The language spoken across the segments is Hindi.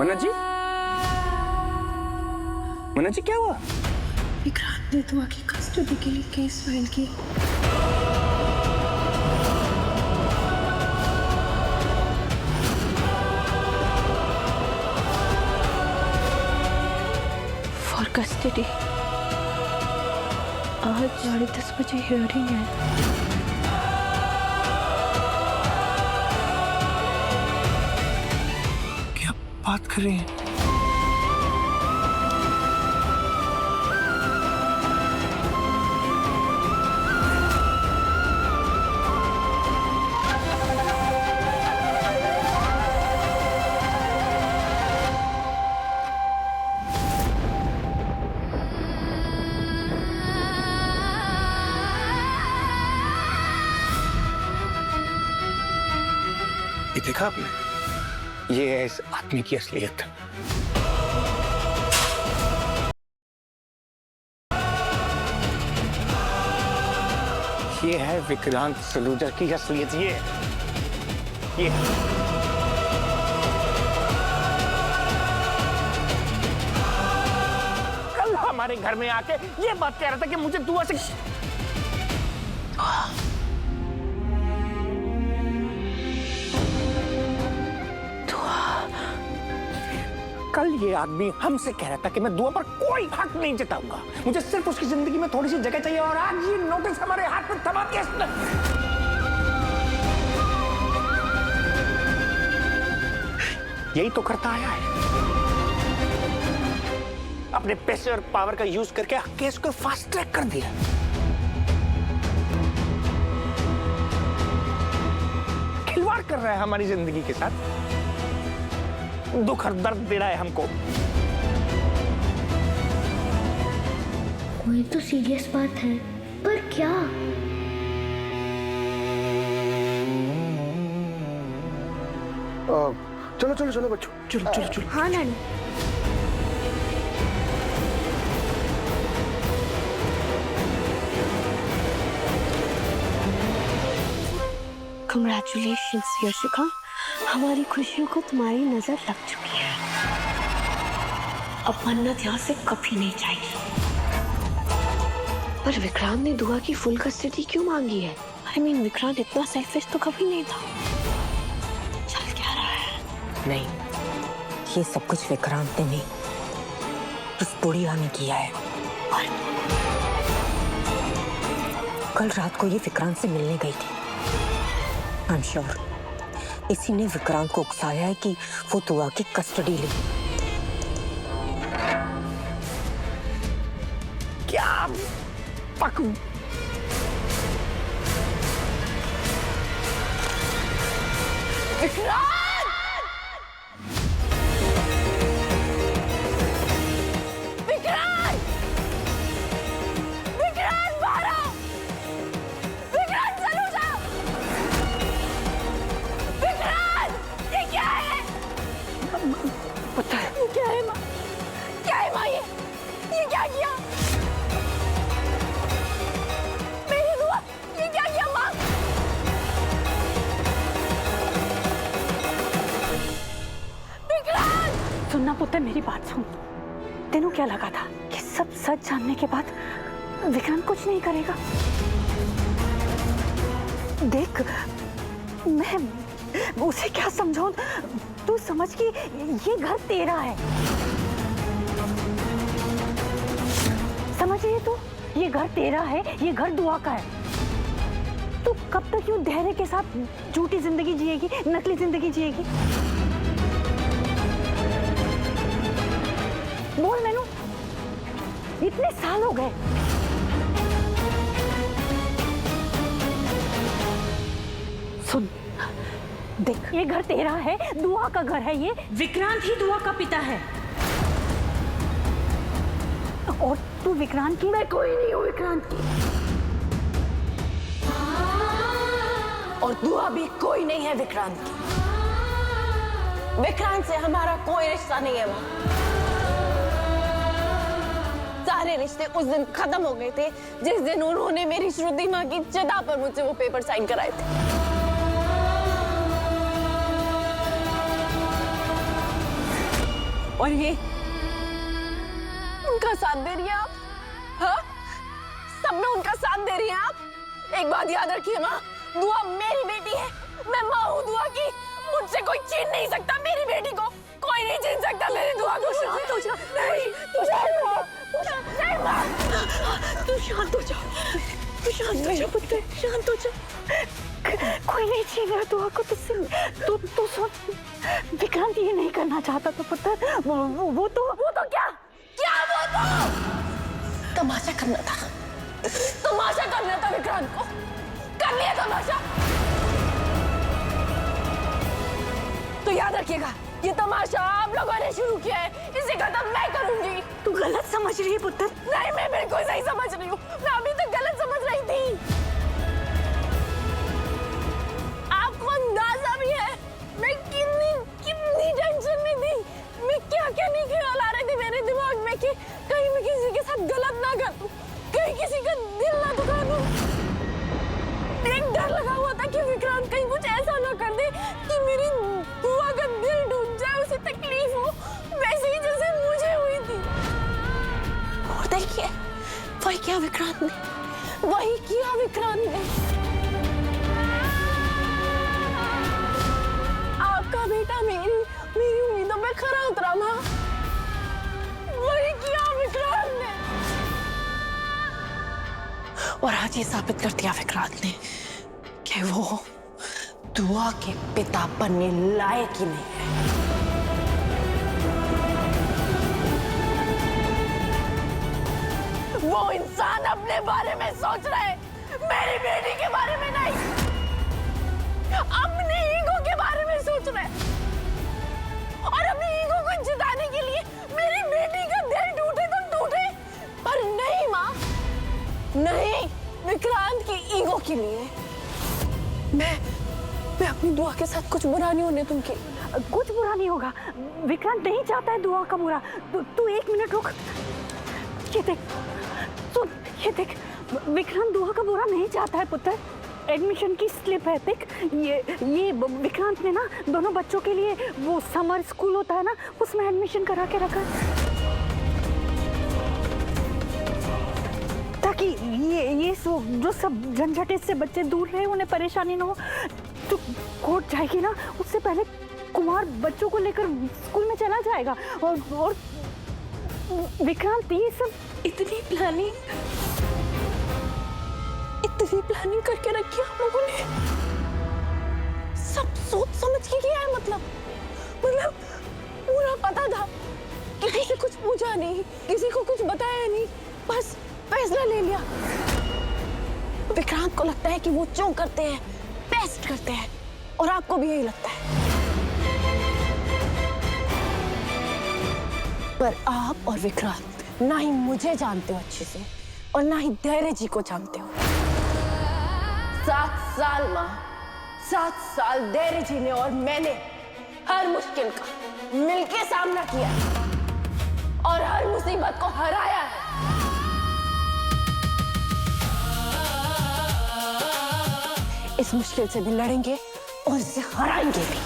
मन्नत जी, मन्नत जी क्या हुआ? विक्रांत ने दुआ की कस्टडी के लिए केस फाइल की। For custody. आज 10:30 बजे हियरिंग है। क्या बात कर रहे हैं? ये देखा आपने? ये है इस आदमी की असलियत। ये है विक्रांत सलूजा की असलियत। ये कल हमारे घर में आके ये बात कह रहा था कि मुझे दुआ से कल ये आदमी हमसे कह रहा था कि मैं दुआ पर कोई हक नहीं जताऊंगा, मुझे सिर्फ उसकी जिंदगी में थोड़ी सी जगह चाहिए, और आज ये नोटिस हमारे हाथ में थमा दिया इसने। यही तो करता आया है, अपने पैसे और पावर का यूज करके केस को फास्ट ट्रैक कर दिया। खिलवाड़ कर रहा है हमारी जिंदगी के साथ, दुख और दर्द दे रहा है हमको। कोई तो सीरियस बात है, पर क्या? चलो चलो चलो बच्चों, चलो चलो चलो। हाँ नानी। कंग्रेचुलेशंस यशिका, हमारी खुशियों को तुम्हारी नजर लग चुकी है। अब मन्नत यहाँ से कभी नहीं जाएगी। पर विक्रांत ने दुआ की फुल कस्टडी क्यों मांगी है? I mean, विक्रांत इतना सेल्फिश तो कभी नहीं था। चल क्या रहा है? नहीं, ये सब कुछ विक्रांत ने नहीं, उस बुढ़िया ने किया है। और कल रात को ये विक्रांत से मिलने गई थी। आई एम श्योर इसी ने विक्रांत को उकसाया है कि वो दुआ की कस्टडी ले। क्या पकू? विक्रांत! विक्रांत! विक्रांत बाहर आओ! विक्रांत सलूजा! विक्रांत! ये क्या है? पता है ये क्या है माँ? क्या है माँ ये क्या किया? मेरी दुआ, ये क्या किया माँ? विक्रांत! सुनना पुत्र, मेरी बात सुन। तेनू क्या लगा था कि सब सच जानने के बाद विक्रांत कुछ नहीं करेगा? देख, मैं उसे क्या समझाऊं? तू समझ कि ये घर तेरा है। समझ रही है तू? ये घर तेरा है, ये घर दुआ का है। तू कब तक यूं धैर्य के साथ झूठी जिंदगी जिएगी, नकली जिंदगी जिएगी? बोल मैनू, इतने साल हो गए। सुन, देख, ये घर तेरा है, दुआ का घर है ये। विक्रांत ही दुआ का पिता है। और तू विक्रांत की? मैं कोई नहीं हूँ विक्रांत की। और दुआ भी कोई नहीं है विक्रांत की। विक्रांत से हमारा कोई रिश्ता नहीं है माँ। सारे रिश्ते उस दिन खत्म हो गए थे जिस दिन उन्होंने मेरी श्रुति माँ की चिता पर मुझसे वो पेपर साइन कराए थे। और ये उनका साथ दे रही हैं आप? हाँ, सब में उनका साथ दे रही हैं आप? एक बात याद रखिए माँ, दुआ मेरी बेटी है, मैं माँ हूँ दुआ की, मुझसे कोई छीन नहीं सकता मेरी बेटी को, कोई नहीं छीन सकता मेरी दुआ को। शांत हो जा, नहीं, तू शांत हो जा, तू शांत हो जा, तू शांत हो जा पुत्र, शांत हो जा। कोई नहीं छीन रहा दुआ को तुझसे। तू सुन, विक्रांत ये नहीं करना चाहता था पुत्र, वो तो क्या क्या वो तो तमाशा करना था, तमाशा करना था विक्रांत को, कर लिया तमाशा। तो याद रखिएगा, ये तमाशा आप लोगों ने शुरू किया है, इसे खत्म मैं करूंगी। तू गलत समझ रही है पुत्र। नहीं, मैं बिल्कुल सही समझ रही हूँ, मैं अभी तक गलत समझ रही थी। आपको अंदाजा भी है मैं कितनी टेंशन में थी, मैं क्या नहीं ख्याल आ रहे थे मेरे दिमाग में कि कहीं मैं किसी के साथ गलत ना कर दूं, कहीं किसी का दिल ना दुखा दूं। एक डर लगा हुआ था कि विक्रांत कहीं कुछ ऐसा ना कर दे कि मेरी बुआ का दिल टूट जाए, उसे तकलीफ हो, वैसे ही जैसे मुझे हुई थी। और देखिए, वही किया विक्रांत ने, वही किया विक्रांत ने। आपका बेटा मेरी उम्मीदों में खरा उतरा माँ, वही किया विक्रांत ने। और आज ये साबित कर दिया विक्रांत ने कि वो दुआ के पिता बनने लायक ही नहीं है। वो इंसान अपने बारे में सोच रहा है, मेरी बेटी के बारे में नहीं, अपने ईगो के बारे में सोच रहा है। और अपनी ईगो को जिताने के लिए मेरी बेटी का दिल टूटे तो टूटे, पर नहीं माँ, नहीं, विक्रांत की ईगो के लिए। मैं अपनी दुआ के साथ कुछ बुरा नहीं होने दूंगी। कुछ बुरा नहीं होगा, विक्रांत नहीं चाहता है दुआ का बुरा। तू 1 मिनट रुक, ये देख, सुन, ये देख, विक्रांत दुआ का बुरा नहीं चाहता है पुत्र। एडमिशन की स्लिप है, देख, ये विक्रांत ने ना दोनों बच्चों के लिए वो समर स्कूल होता है ना, उसमें एडमिशन करा के रखा, ताकि ये जो सब झंझट से बच्चे दूर रहे, उन्हें परेशानी ना हो। तो कोर्ट जाएगी ना, उससे पहले कुमार बच्चों को लेकर स्कूल में चला जाएगा। और विक्रांत ये सब इतनी प्लानिंग करके रखी हम लोगों ने, सब सोच समझ के किया है। मतलब पूरा पता था, किसी से कुछ पूछा नहीं, किसी को कुछ बताया नहीं, बस फैसला ले लिया। विक्रांत को लगता है कि वो जो करते हैं बेस्ट करते हैं, और आपको भी यही लगता है। पर आप और विक्रांत ना ही मुझे जानते हो अच्छे से, और ना ही धैर्य जी को जानते हो। 7 साल माँ, 7 साल धैर्य जी ने और मैंने हर मुश्किल का मिलके सामना किया और हर मुसीबत को हराया है। इस मुश्किल से भी लड़ेंगे और इसे हराएंगे भी।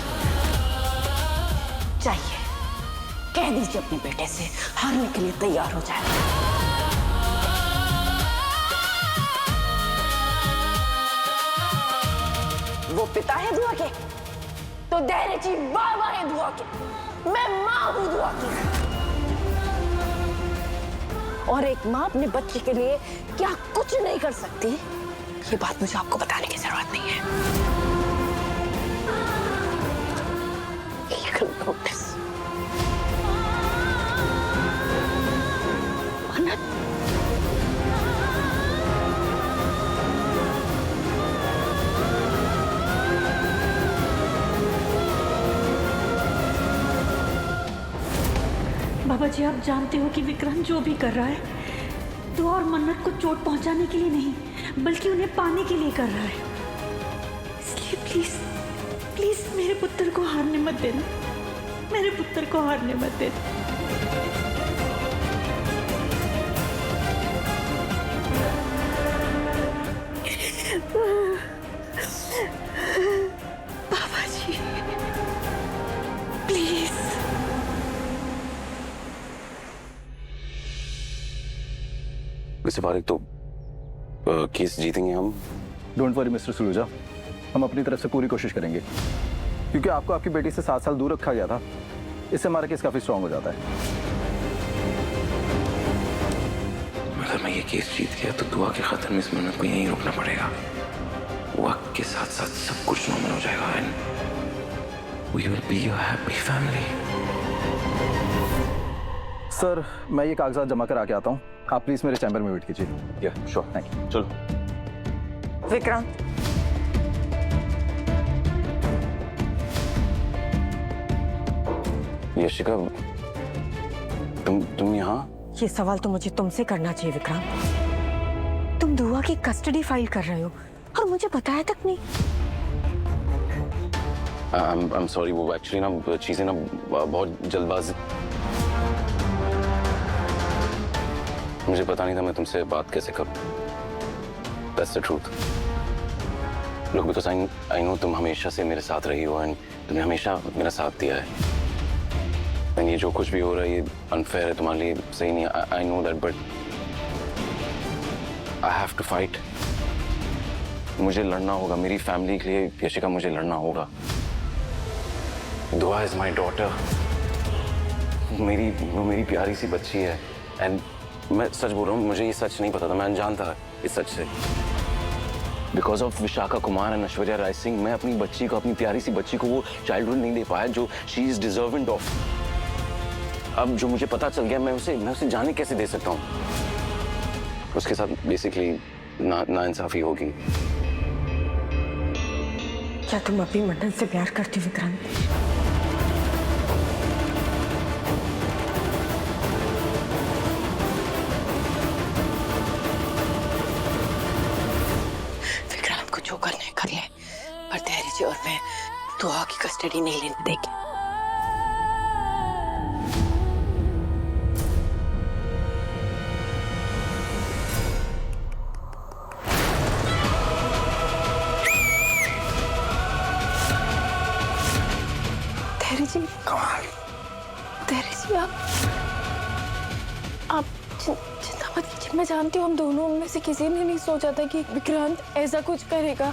चाहिए कह दीजिए अपने बेटे से हारने के लिए तैयार हो जाए। वो पिता है दुआ के, तो धैर्य जी बाबा है दुआ के, मैं माँ हूं दुआ की। और एक माँ अपने बच्चे के लिए क्या कुछ नहीं कर सकती, ये बात मुझे आपको बताने की जरूरत नहीं है। Legal notice. बाबा जी, आप जानते हो कि विक्रांत जो भी कर रहा है दुआ और मन्नत को चोट पहुंचाने के लिए नहीं, बल्कि उन्हें पाने के लिए कर रहा है। इसलिए प्लीज प्लीज मेरे पुत्र को हारने मत देना, मेरे पुत्र को हारने मत देना। बाबा जी प्लीज वैसे बारिक तो केस जीतेंगे हम। डोंट वरी मिस्टर सलूजा, हम अपनी तरफ से पूरी कोशिश करेंगे, क्योंकि आपको आपकी बेटी से 7 साल दूर रखा गया था। इससे हमारा केस काफी स्ट्रांग हो जाता है। अगर मैं ये केस जीत गया तो दुआ के खातिर में इस मन्नत को यहीं रोकना पड़ेगा। वक्त के साथ साथ सब कुछ नॉर्मल हो जाएगा and we will be a happy family. Sir, मैं ये कागजात जमा कर आके आता हूँ, आप प्लीज मेरे चैम्बर में वेट कीजिए। या श्योर, थैंक यू। चलो। विक्रांत, यशिका, तुम यहाँ? ये सवाल तो मुझे तुमसे करना चाहिए विक्रांत। तुम दुआ की कस्टडी फाइल कर रहे हो और मुझे बताया तक नहीं। I'm sorry, वो एक्चुअली ना चीजें ना बहुत जल्दबाजी, मुझे पता नहीं था मैं तुमसे बात कैसे करूं। That's the truth. Look, because I know तुम हमेशा से मेरे साथ रही हो एंड तुमने हमेशा मेरा साथ दिया है। एंड ये जो कुछ भी हो रहा है ये अनफेयर है तुम्हारे लिए, सही नहीं। I know that, but I have to fight. मुझे लड़ना होगा मेरी फैमिली के लिए। यशिका, मुझे लड़ना होगा। दुआ इज माई डॉटर। वो मेरी प्यारी सी बच्ची है एंड मैं सच बोल रहा हूँ, मुझे ये सच नहीं पता था, मैं अनजान था इस सच से। Because of Vishakha Kumar and Aishwarya Rai Singh मैं अपनी बच्ची को, अपनी प्यारी सी बच्ची को वो चाइल्डहुड नहीं दे पाया जो शी इज डिजर्विंग ऑफ। अब जो मुझे पता चल गया, मैं उसे जाने कैसे दे सकता हूँ? उसके साथ बेसिकली नाइंसाफी होगी। क्या तुम अभी मन्नत से प्यार करती हो विक्रांत? विक्रांत को जो करना है कर ले, पर धैर्य जी और मैं दुआ की कस्टडी नहीं लेने देंगे। कमाल। धैर्य जी, आप चिंता मत कीजिए। मैं जानती हूँ हम दोनों में से किसी ने नहीं सोचा था कि विक्रांत ऐसा कुछ करेगा।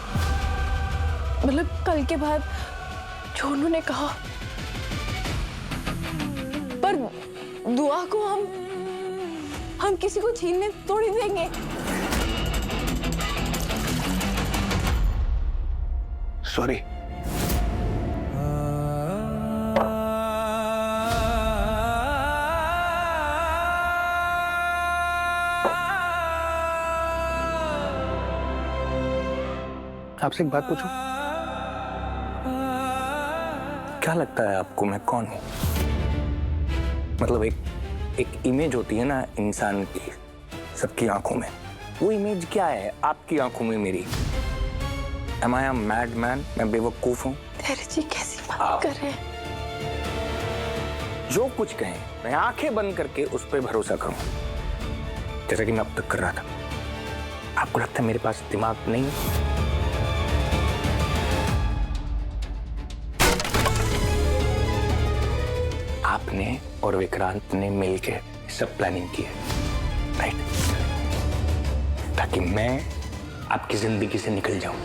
मतलब कल के बाद जो उन्होंने कहा, पर दुआ को हम किसी को छीनने थोड़ी देंगे। सॉरी। आपसे एक बात पूछूं? क्या लगता है आपको मैं कौन हूं? मतलब एक इमेज होती है ना इंसान की सबकी आंखों में, वो इमेज क्या है आपकी आंखों में मेरी? Am I a madman? मैं बेवकूफ हूं? धैर्य जी कैसी बात कर रहे हैं? जो कुछ कहें मैं आंखें बंद करके उस पर भरोसा करूं, जैसा कि मैं अब तक कर रहा था। आपको लगता है मेरे पास दिमाग नहीं है? आपने और विक्रांत ने मिलके सब प्लानिंग की है, राइट? ताकि मैं आपकी जिंदगी से निकल जाऊं।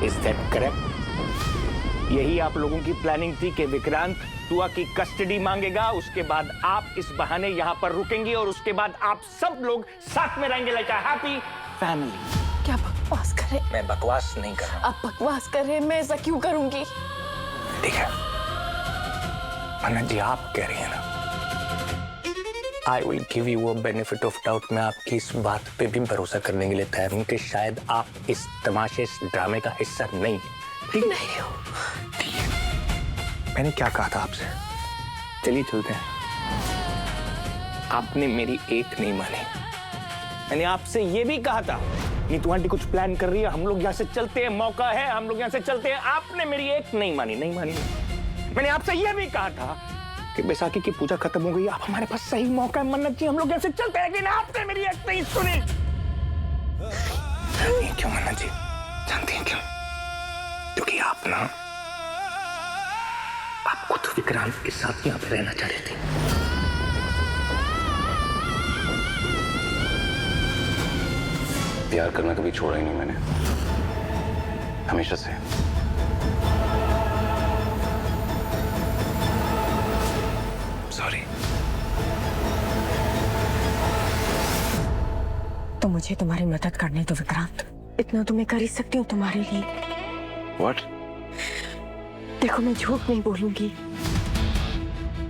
Is that correct? यही आप लोगों की प्लानिंग थी कि विक्रांत दुआ की कस्टडी मांगेगा, उसके बाद आप इस बहाने यहाँ पर रुकेंगी और उसके बाद आप सब लोग साथ में रहेंगे लाइक अ हैप्पी फैमिली। क्या बकवास कर रहे हैं? मैं बकवास नहीं कर रहा। आप बकवास कर रहे हैं, मैं ऐसा क्यों करूंगी? ठीक है मन्नत जी, आप कह रही हैं ना, I will give you a benefit of doubt. मैं आपकी इस बात पे भी भरोसा करने के लिए तैयार हूँ कि शायद आप इस तमाशे, इस ड्रामे का हिस्सा नहीं है। ठीक नहीं हो। ठीक है, मैंने क्या कहा था आपसे? चलिए चलते हैं। आपने मेरी एक नहीं मानी। मैंने आपसे ये भी कहा था नीतू आंटी कुछ प्लान कर रही है, हम लोग यहाँ से चलते हैं, मौका है, हम लोग यहाँ से चलते हैं। आपने मेरी एक नहीं मानी। मैंने आपसे यह भी कहा था कि बैसाखी की पूजा खत्म हो गई, अब हमारे पास सही मौका है मन्नत जी, हम लोग यहाँ से चलते हैं। लेकिन आपने मेरी एक नहीं सुनी। क्यों मन्नत जी? जानती हैं क्यों? क्योंकि आप ना, आप खुद विक्रांत के साथ यहाँ पे रहना चाह रहे थे। प्यार करना कभी छोड़ा ही नहीं मैंने, हमेशा से। सॉरी। तो मुझे तुम्हारी मदद करने दो विक्रांत, इतना तो मैं कर ही सकती हूँ तुम्हारे लिए। What? देखो मैं झूठ नहीं बोलूंगी,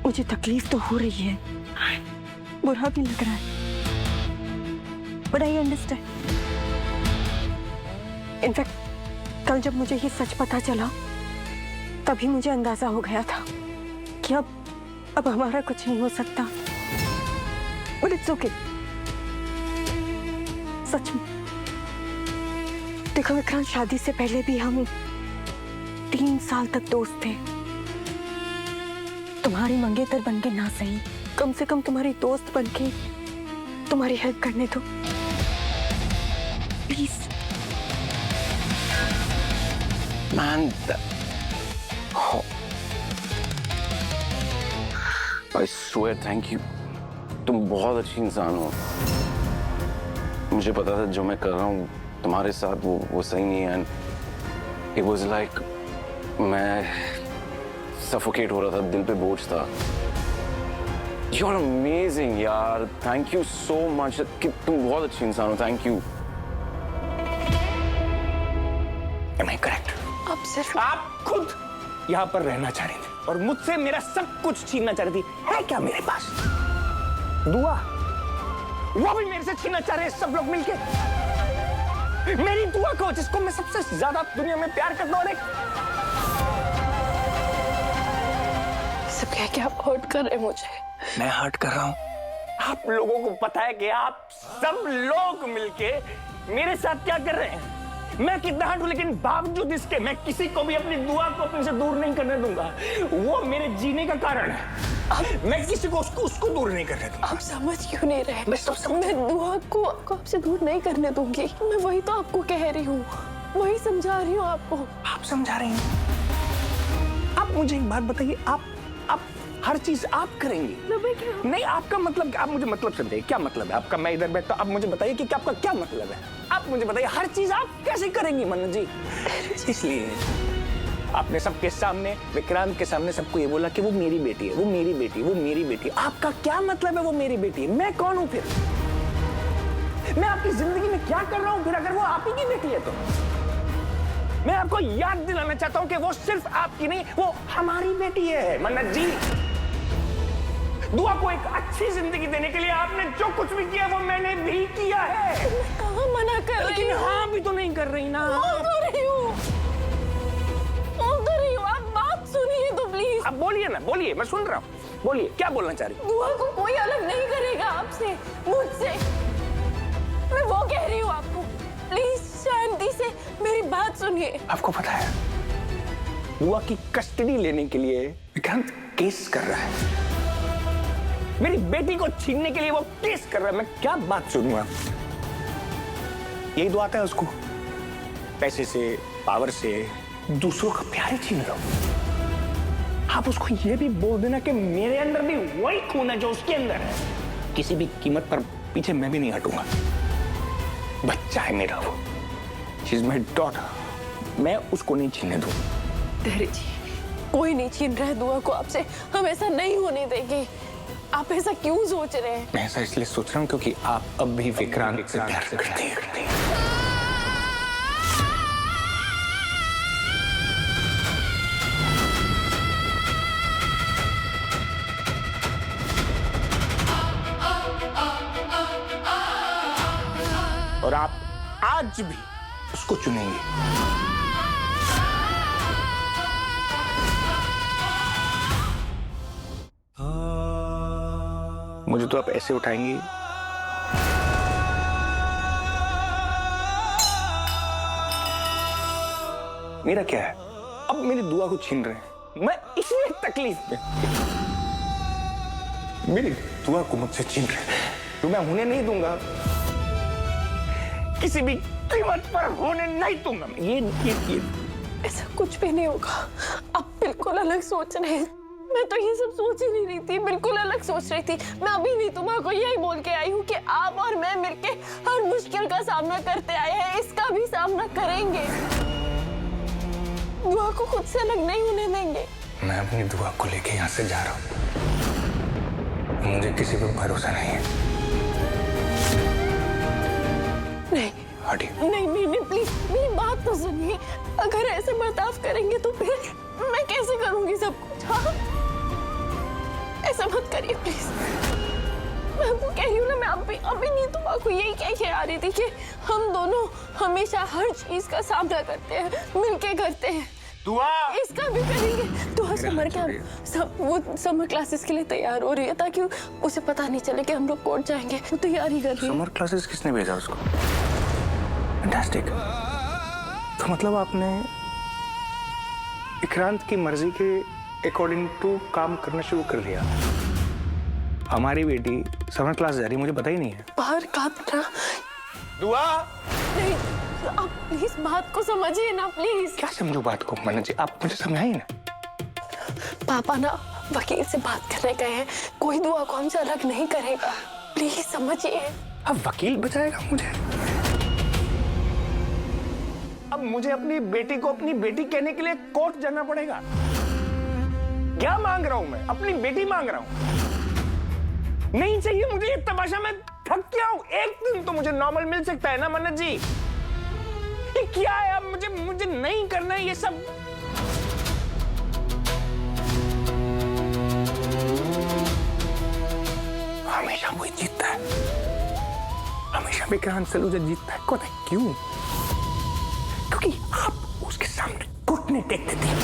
मुझे तकलीफ तो हो रही है, बुरा भी लग रहा है, बट आई अंडरस्टैंड। इनफैक्ट कल जब मुझे ये सच पता चला तभी मुझे अंदाजा हो गया था कि अब हमारा कुछ नहीं हो सकता, बट इट्स ओके। सच में देखो विक्रांत, शादी से पहले भी हम 3 साल तक दोस्त थे। तुम्हारी मंगेतर बन के ना सही, कम से कम तुम्हारी दोस्त बन के तुम्हारी हेल्प करने दो please. Man, oh. I swear, thank you. तुम बहुत अच्छी इंसान हो। मुझे पता था जो मैं कर रहा हूँ तुम्हारे साथ वो सही नहीं है। It was like मैं सफोकेट हो रहा था, दिल पे बोझ था। You're amazing यार, thank you so much। तुम बहुत अच्छी इंसान हो, thank you। Am I correct? आप खुद यहाँ पर रहना चाह रही थी और मुझसे मेरा सब कुछ छीनना चाह रही थी। है क्या मेरे पास? दुआ, वो भी मेरे से छीनना चाह रहे हैं सब लोग मिलके। मेरी दुआ को, जिसको मैं सबसे ज्यादा दुनिया में प्यार करता हूँ। सब कह के आप हर्ट कर रहे हैं मुझे। मैं हर्ट कर रहा हूँ? आप लोगों को पता है कि आप सब लोग मिलके मेरे साथ क्या कर रहे हैं? मैं कितना हटूं, लेकिन बावजूद इसके मैं किसी को भी अपनी दुआ को अपने से दूर नहीं करने दूंगा। वो मेरे जीने का कारण है। मैं किसी को उसको दूर नहीं करने दूंगा। आप समझ क्यों नहीं रहे? मैं दुआ को आपसे दूर नहीं करने दूंगी। मैं वही तो आपको कह रही हूँ, वही समझा रही हूँ आपको। आप समझा रही हैं? आप मुझे एक बात बताइए, आप हर चीज आप करेंगी? नहीं, आपका मतलब, आप मुझे मतलब समझाइए, क्या मतलब है आपका? मैं इधर बैठता हूं, आप मुझे बताइए कि आपका क्या मतलब है। आप मुझे बताइए हर चीज आप कैसे करेंगी मन्नत जी? इसलिए आपने सबके सामने, विक्रांत के सामने सबको ये बोला कि वो मेरी बेटी है, वो मेरी बेटी, वो मेरी बेटी। आपका क्या मतलब है वो मेरी बेटी है? मैं कौन हूं फिर? मैं आपकी जिंदगी में क्या कर रहा हूं फिर, अगर वो आप ही की बेटी है तो? मैं आपको याद दिलाना चाहता हूं कि वो सिर्फ आपकी नहीं, वो हमारी बेटी है मन्नत जी। दुआ को एक अच्छी जिंदगी देने के लिए आपने जो कुछ भी किया वो मैंने भी किया है। कहाँ मना कर रही लेकिन हूँ? हाँ भी तो नहीं कर रही ना। बोल तो रही हूँ, आप बात सुनिए तो प्लीज। अब बोलिए ना, बोलिए, मैं सुन रहा हूँ। बोलिए, क्या बोलना चाह रही? दुआ को कोई अलग नहीं करेगा आपसे, मुझसे। मैं वो कह रही हूँ आपको, प्लीज शांति से मेरी बात सुनिए। आपको पता है, दुआ की कस्टडी लेने के लिए विक्रांत केस कर रहा है। मेरी बेटी को छीनने के लिए वो केस कर रहा है। मैं क्या बात सुनूंगा? यही तो आता है उसको, पैसे से, पावर से दूसरों का प्यार ही छीन लो। आप उसको ये भी बोल देना कि मेरे अंदर भी वही खून है जो उसके अंदर है। किसी भी कीमत पर पीछे मैं भी नहीं हटूंगा। बच्चा है मेरा वो, शी इज माय डॉटर, मैं उसको नहीं छीनने दूंगा। धैर्य जी, कोई नहीं छीन रहा है दुआ को आपसे, हम ऐसा नहीं होने देंगे। आप ऐसा क्यों सोच रहे हैं? मैं ऐसा इसलिए सोच रहा हूँ क्योंकि आप अब भी विक्रांत से प्यार करते हैं। और आप आज भी उसको चुनेंगे। मुझे तो आप ऐसे उठाएंगी मेरा क्या है? अब मेरी दुआ को छीन रहे हैं, मैं इसलिए तकलीफ में। मेरी दुआ को मुझसे छीन रहे हैं, तो मैं होने नहीं दूंगा, किसी भी कीमत पर होने नहीं दूंगा मैं। ये ऐसा कुछ भी नहीं होगा, आप बिल्कुल अलग सोच रहे हैं। मैं तो ये सब सोच ही नहीं रही थी, बिल्कुल अलग सोच रही थी। मैं अभी नहीं तुम्हारा को यही बोल के आई हूँ कि आप और मैं मिलके हर मुश्किल का सामना करते आए हैं, इसका भी सामना करेंगे। दुआ को खुद से अलग नहीं होने देंगे। मैं अपनी दुआ को लेके यहाँ से जा रहा हूँ। मुझे किसी पे भरोसा नहीं है। नहीं हटिए। नहीं नहीं नहीं, प्लीज मेरी बात तो सुनिए। अगर ऐसे बर्ताव करेंगे तो फिर मैं कैसे करूंगी सब कुछ? हाँ, ऐसा मत करिए प्लीज। मैं आपको कह रही हूँ ना, मैं अभी नहीं तो आपको यही कह के आ रही थी कि हम दोनों हमेशा हर चीज का सामना करते हैं, मिलके करते हैं। दुआ इसका भी करेंगे। दुआ समर कैंप, वो समर क्लासेस के लिए तैयार हो रही है ताकि उसे पता नहीं चले कि हम लोग कोर्ट जाएंगे। वो तैयारी कर रही है। समर क्लासेस किसने भेजा उसको? फैंटास्टिक। तो मतलब आपने विक्रांत की मर्जी के अकॉर्डिंग टू काम करना शुरू कर दिया। हमारी बेटी समर क्लास जा रही, मुझे पता ही नहीं है। बाहर काम ना। दुआ नहीं, आप प्लीज बात को समझिए ना प्लीज। क्या समझो बात को मनन जी, आप मुझे समझाइए ना। पापा ना वकील से बात करने गए हैं, कोई दुआ को हमसे अलग नहीं करेगा, प्लीज समझिए। अब वकील बचाएगा मुझे? अब मुझे अपनी बेटी को अपनी बेटी कहने के लिए कोर्ट जाना पड़ेगा? क्या मांग रहा हूं मैं? अपनी बेटी मांग रहा हूं। नहीं चाहिए मुझे ये तमाशा, मैं थक गया हूं। एक दिन तो मुझे नॉर्मल मिल सकता है ना मनन जी? ये क्या है? अब मुझे नहीं करना है ये सब। हमेशा वही जीतता है, हमेशा विक्रांत सलूजा जीतता है। पता है क्यों? क्योंकि आप उसके सामने घुटने टेक देती हैं।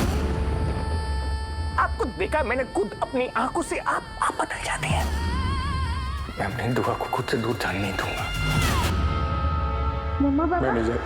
आपको देखा मैंने खुद अपनी आंखों से, आप बदल जाते हैं। मैं अपनी दुआ को खुद से दूर जाने नहीं दूंगा। मम्मा पापा मैनेजर